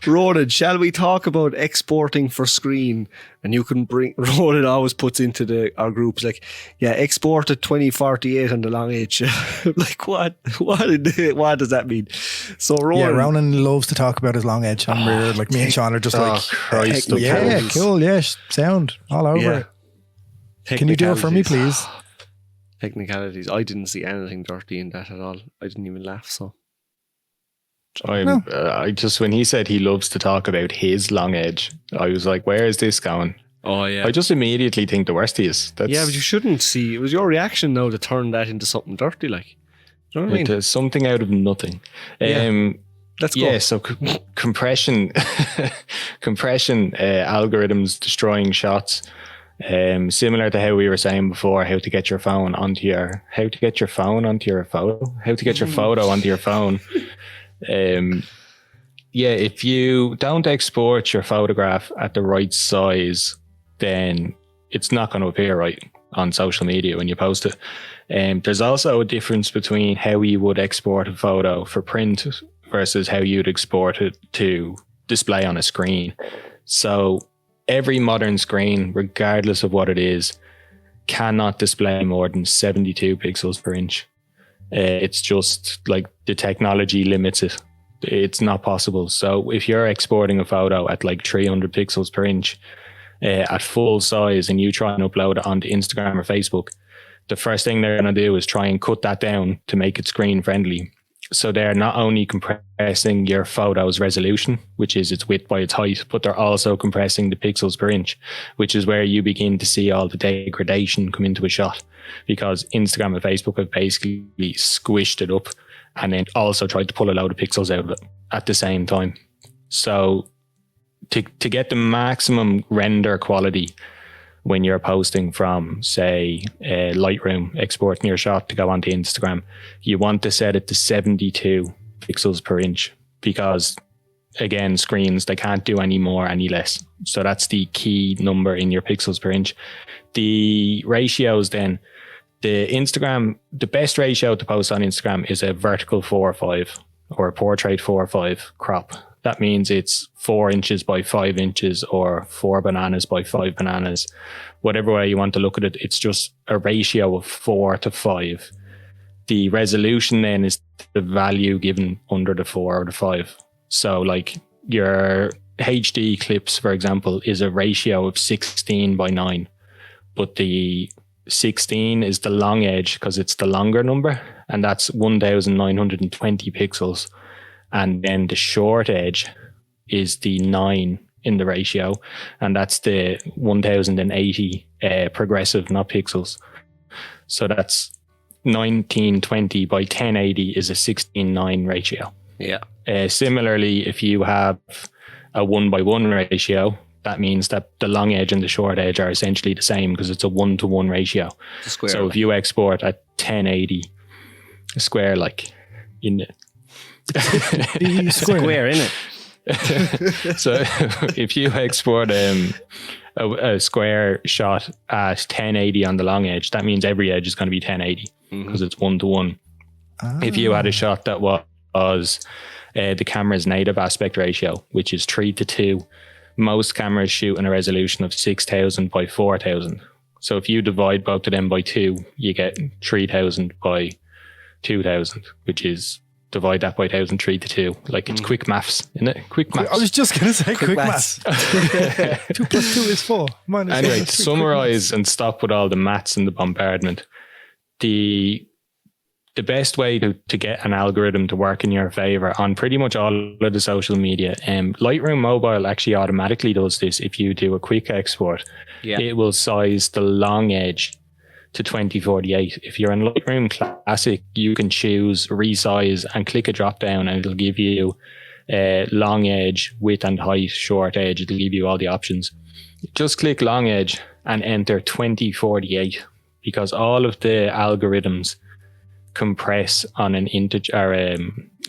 Ronan, shall we talk about exporting for screen? And you can bring, Ronan always puts into our groups like, yeah, export at 2048 on the long H. Like, what does that mean? So Ronan loves to talk about his long edge on rear. Like, me and Sean are just like, Christ, yeah, cool, yeah, sound all over it. Can you do it for me, please? Technicalities. I didn't see anything dirty in that at all. I didn't even laugh. So I just, when he said he loves to talk about his long edge, I was like, where is this going? oh yeah, I just immediately think the worst he is. That's, yeah, but you shouldn't see. It was your reaction now to turn that into something dirty. Like, do you know what I mean? There's something out of nothing. Yeah. Let's go. Yeah, so compression algorithms destroying shots. Similar to how we were saying before, how to get your phone onto your photo, how to get your photo onto your phone. Yeah, if you don't export your photograph at the right size, then it's not going to appear right on social media when you post it. There's also a difference between how you would export a photo for print versus how you'd export it to display on a screen. So every modern screen, regardless of what it is, cannot display more than 72 pixels per inch. It's just like the technology limits it. It's not possible. So if you're exporting a photo at like 300 pixels per inch at full size and you try and upload it onto Instagram or Facebook, the first thing they're going to do is try and cut that down to make it screen friendly. So they're not only compressing your photo's resolution, which is its width by its height, but they're also compressing the pixels per inch, which is where you begin to see all the degradation come into a shot, because Instagram and Facebook have basically squished it up and then also tried to pull a load of pixels out of it at the same time. So to get the maximum render quality when you're posting from, say, Lightroom, exporting your shot to go onto Instagram, you want to set it to 72 pixels per inch, because again, screens, they can't do any more, any less. So that's the key number in your pixels per inch. The ratios then, the best ratio to post on Instagram is a vertical 4:5 or a portrait 4:5 crop. That means it's 4 inches by 5 inches or 4 bananas by 5 bananas. Whatever way you want to look at it, it's just a ratio of 4 to 5. The resolution then is the value given under the 4 or the 5. So like your HD clips, for example, is a ratio of 16 by 9. But the 16 is the long edge because it's the longer number, and that's 1920 pixels. And then the short edge is the 9 in the ratio, and that's the 1080 progressive, not pixels. So that's 1920 by 1080 is a 16:9 ratio. Yeah. Similarly, if you have a 1:1 ratio, that means that the long edge and the short edge are essentially the same because it's a 1-to-1 ratio. So if you export at 1080 square, like in square in it. So if you export a square shot at 1080 on the long edge, that means every edge is going to be 1080 because it's 1-to-1. If you had a shot that was the camera's native aspect ratio, which is 3:2, most cameras shoot in a resolution of 6000 by 4000. So if you divide both of them by 2, you get 3000 by 2000, which is divide that by 1000, 3:2. Like it's quick maths, isn't it? Quick maths. I was just going to say quick maths. 2 plus 2 is 4. Anyway, to summarize and stop with all the maths and the bombardment, the best way to get an algorithm to work in your favor on pretty much all of the social media, Lightroom Mobile actually automatically does this. If you do a quick export, it will size the long edge to 2048. If you're in Lightroom Classic, you can choose resize and click a drop down and it'll give you long edge, width and height, short edge. It'll give you all the options. Just click long edge and enter 2048, because all of the algorithms compress on an integer,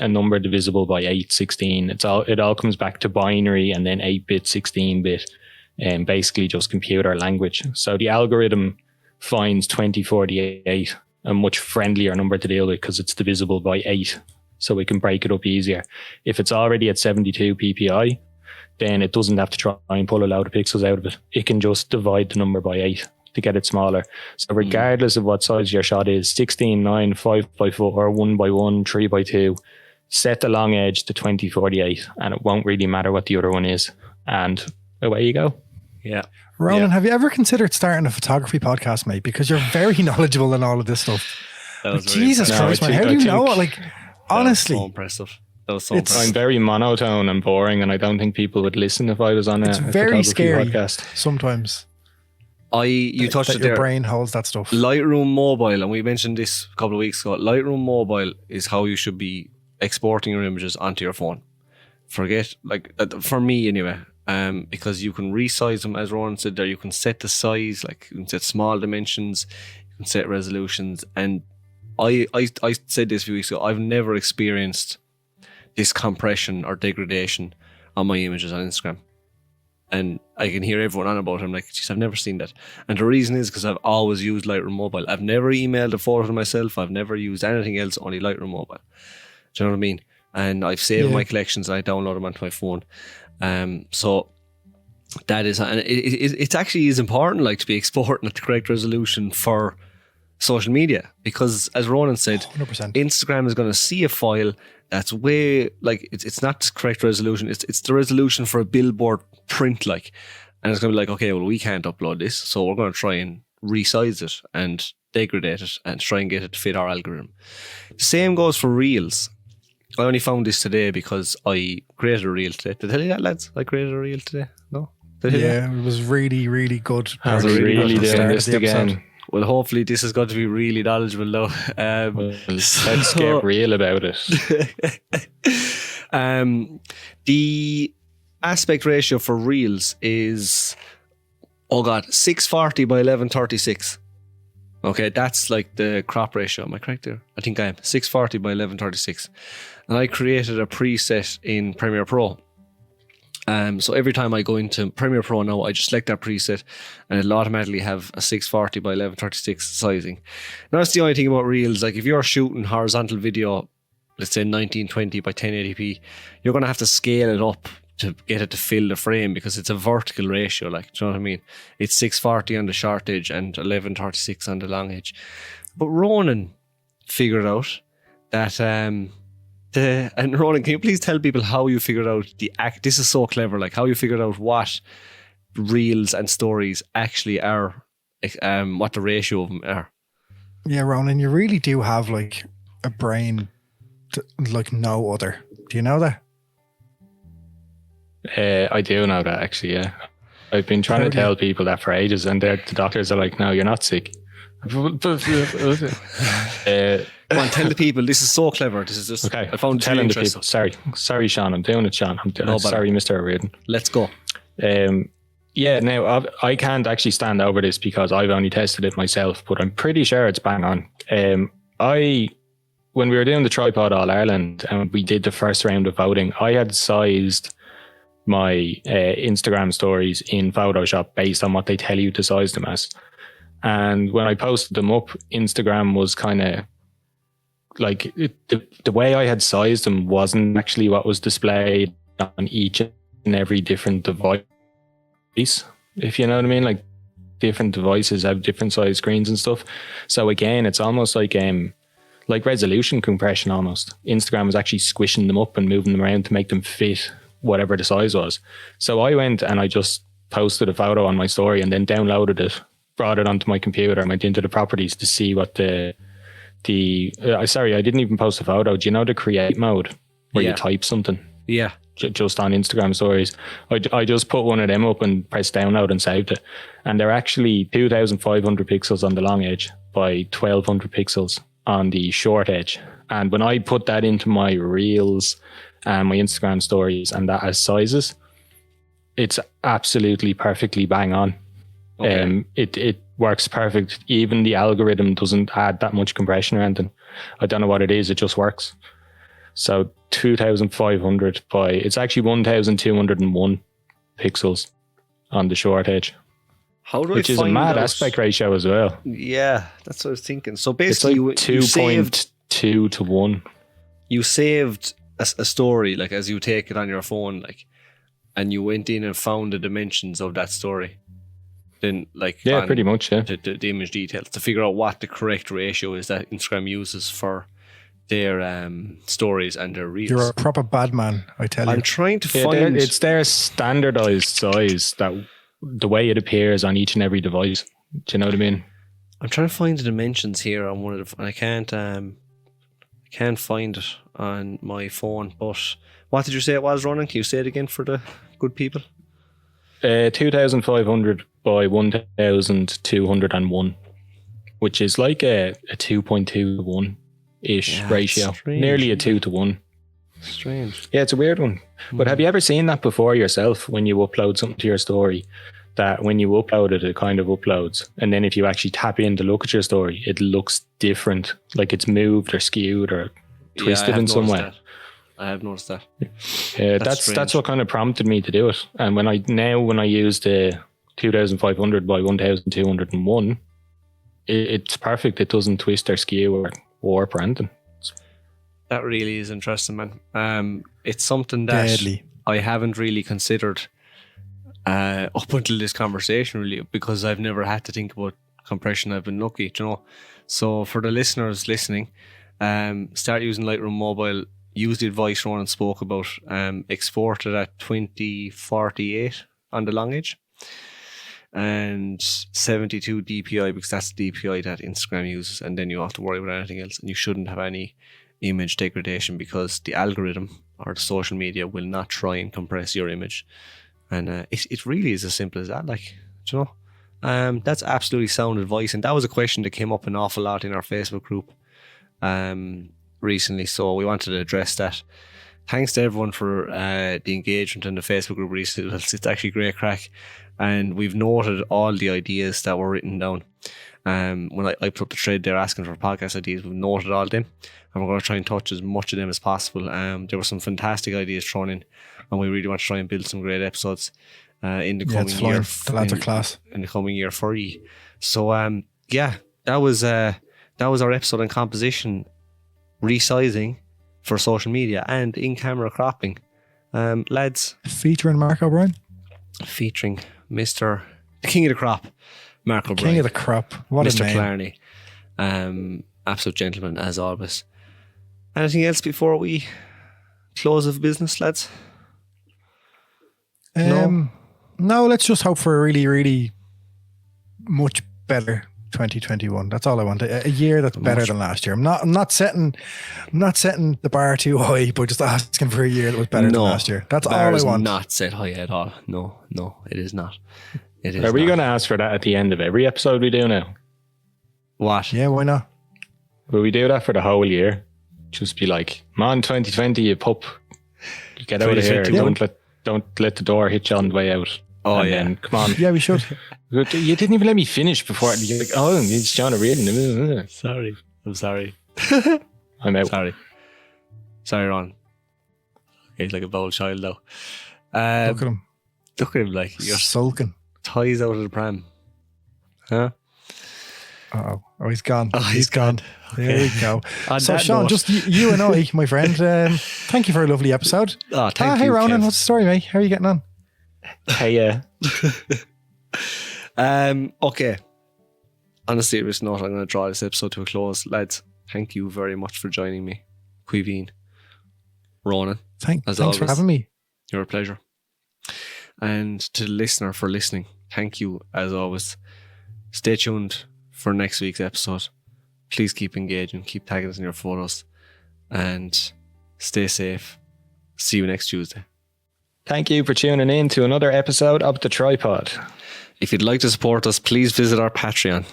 a number divisible by 8, 16. It all comes back to binary and then 8-bit, 16-bit, and basically just computer language. So the algorithm finds 2048 a much friendlier number to deal with because it's divisible by 8, so we can break it up easier. If it's already at 72 ppi, then it doesn't have to try and pull a load of pixels out of it. It can just divide the number by 8 to get it smaller. So regardless of what size your shot is, 16:9, 5:4, 1:1, 3:2, set the long edge to 2048 and it won't really matter what the other one is. And away you go. Yeah. Ronan, Yeah. have you ever considered starting a photography podcast, mate? Because you're very knowledgeable in all of this stuff. That was Jesus No, Christ, I man. think- How do I you know think- it? Like, That was honestly, so impressive. That was so It's- I'm impressive. very monotone and boring, and I don't think people would listen if I was on it's a very photography scary podcast. sometimes. You touched that it your there. brain holds that stuff. Lightroom Mobile, and we mentioned this a couple of weeks ago. Lightroom Mobile is how you should be exporting your images onto your phone. Forget, like, for me anyway, because you can resize them, as Ronan said there. You can set the size, like you can set small dimensions, you can set resolutions, and I said this a few weeks ago. I've never experienced this compression or degradation on my images on Instagram. And I can hear everyone on about it. I'm like, geez, I've never seen that. And the reason is because I've always used Lightroom Mobile. I've never emailed a photo to myself. I've never used anything else, only Lightroom Mobile. Do you know what I mean? And I've saved my collections. I download them onto my phone. So that is, and it actually is important, like, to be exporting at the correct resolution for social media, because as Ronan said, 100%. Instagram is going to see a file that's way, like, it's not the correct resolution. It's the resolution for a billboard print, like, and it's going to be like, okay, well, we can't upload this, so we're going to try and resize it and degrade it and try and get it to fit our algorithm. The same goes for Reels. I only found this today because I created a reel today. Did I tell you that, lads? I created a reel today. No? Did I tell you that? Yeah, it was really, really good. Are That's we really really good. doing Start of this the episode. again? Well, hopefully this has got to be really knowledgeable now. Well, let's get real about it. The aspect ratio for Reels is, 640 by 1136. Okay, that's like the crop ratio. Am I correct there? I think I am. 640 by 1136. And I created a preset in Premiere Pro. So every time I go into Premiere Pro now, I just select that preset and it'll automatically have a 640 by 1136 sizing. Now, that's the only thing about Reels. Like, if you're shooting horizontal video, let's say 1920 by 1080p, you're going to have to scale it up to get it to fill the frame, because it's a vertical ratio. Like, do you know what I mean? It's 640 on the short edge and 1136 on the long edge. But Ronan figured out that and Ronan, can you please tell people how you figured out this is so clever, like how you figured out what reels and stories actually are, what the ratio of them are. Yeah, Ronan, you really do have like a brain like no other. Do you know that? I do know that, actually, yeah. I've been trying to tell people that for ages, and the doctors are like, no, you're not sick. Come on, tell the people, this is so clever. This is just, Okay, I found it telling really the interesting. people. Sorry, Sean, I'm doing it, Sean. Sorry, Mr. Reardon. Let's go. Yeah, now I can't actually stand over this because I've only tested it myself, but I'm pretty sure it's bang on. When we were doing the Tripod All Ireland and we did the first round of voting, I had sized my Instagram stories in Photoshop based on what they tell you to size them as. And when I posted them up, Instagram was kind of like the way I had sized them wasn't actually what was displayed on each and every different device, if you know what I mean. Like, different devices have different size screens and stuff. So again, it's almost like resolution compression almost. Instagram was actually squishing them up and moving them around to make them fit whatever the size was. So I went and I just posted a photo on my story and then downloaded it, brought it onto my computer and went into the properties to see what sorry, I didn't even post a photo. Do you know the create mode where you type something? Yeah. Just on Instagram stories. I just put one of them up and pressed download and saved it. And they're actually 2,500 pixels on the long edge by 1,200 pixels on the short edge. And when I put that into my Reels and my Instagram stories and that as sizes, it's absolutely perfectly bang on. Okay. It works perfect. Even the algorithm doesn't add that much compression or anything. I don't know what it is. It just works. So 2,500 by, it's actually 1,201 pixels on the short edge. Which is a mad aspect ratio as well. Yeah, that's what I was thinking. So basically, it's like 2.2 to 1. You saved a story, like, as you take it on your phone, like, and you went in and found the dimensions of that story. Then, like, pretty much, yeah. The image details to figure out what the correct ratio is that Instagram uses for their stories and their reels. You're a proper bad man, I tell you. I'm trying to find... It's their standardized size that the way it appears on each and every device. Do you know what I mean? I'm trying to find the dimensions here on one of the, and I can't find it on my phone. But what did you say it was, Ronan? Can you say it again for the good people? 2,500 by 1,201, which is like a 2.2 to 1 ish ratio, strange. Nearly a 2 to 1. Strange. Yeah, it's a weird one. But have you ever seen that before yourself when you upload something to your story? That when you upload it, it kind of uploads. And then if you actually tap in to look at your story, it looks different. Like it's moved or skewed or twisted in some way. That. I have noticed that. Yeah, that's what kind of prompted me to do it. And when I use the 2,500 by 1,201, it's perfect. It doesn't twist or skew or warp or anything. That really is interesting, man. It's something that Deadly. I haven't really considered up until this conversation, really, because I've never had to think about compression. I've been lucky, you know. So for the listeners listening, start using Lightroom Mobile. Use the advice Ronan spoke about. Export it at 2048 on the long edge and 72 DPI, because that's the DPI that Instagram uses, and then you don't have to worry about anything else, and you shouldn't have any image degradation because the algorithm or the social media will not try and compress your image. And it really is as simple as that, like, do you know? That's absolutely sound advice, and that was a question that came up an awful lot in our Facebook group recently, so we wanted to address that. Thanks to everyone for the engagement in the Facebook group recently. It's actually great crack, and we've noted all the ideas that were written down. When I put up the thread there asking for podcast ideas, we've noted all of them, and we're going to try and touch as much of them as possible. There were some fantastic ideas thrown in, and we really want to try and build some great episodes in the coming year. The lads are class. In the coming year for you. So that was our episode on composition, resizing for social media, and in-camera cropping. Lads, Featuring Mark O'Brien. featuring Mr. the King of the Crop, Mark O'Brien. King of the crop. What Mr. a name. Clarney. Absolute gentleman as always. Anything else before we close of business, lads? No, let's just hope for a really, really much better 2021. That's all I want. A year that's better than last year. I'm not setting the bar too high, but just asking for a year that was better than last year. That's all I want. Not set high at all. No, it is not. It is. Are we not. going to ask for that at the end of every episode we do now? What? Yeah, why not? Will we do that for the whole year? Just be like, man, 2020, you pup, you get out of here. 2021. Don't let the door hit you on the way out. Oh, and yeah. then, come on. Yeah, we should. You didn't even let me finish before. You're like, oh, it's John reading. Sorry. I'm sorry. I'm out. Sorry, Ron. He's like a bold child, though. Look at him. Look at him, like, you're Sulking. ties out of the pram. Huh? Oh, he's gone. Oh, he's gone. There we go. On So, that Sean, note- just you and I, my friend, thank you for a lovely episode. Oh, thank you, Hey, Ronan, Kev. what's the story, mate? How are you getting on? Hey, Okay. On a serious note, I'm going to draw this episode to a close. Lads, thank you very much for joining me. Quiveen, Ronan, Thanks always. for having me. you're a pleasure. And to the listener for listening, thank you as always. Stay tuned for next week's episode. Please keep engaging, keep tagging us in your photos, and stay safe. See you next Tuesday. thank you for tuning in to another episode of The Tripod. If you'd like to support us, please visit our Patreon.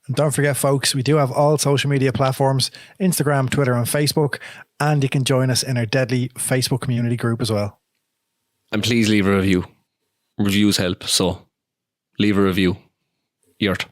And don't forget, folks, we do have all social media platforms, Instagram, Twitter, and Facebook, and you can join us in our deadly Facebook community group as well. And please leave a review. Reviews help, so leave a review. Yurt.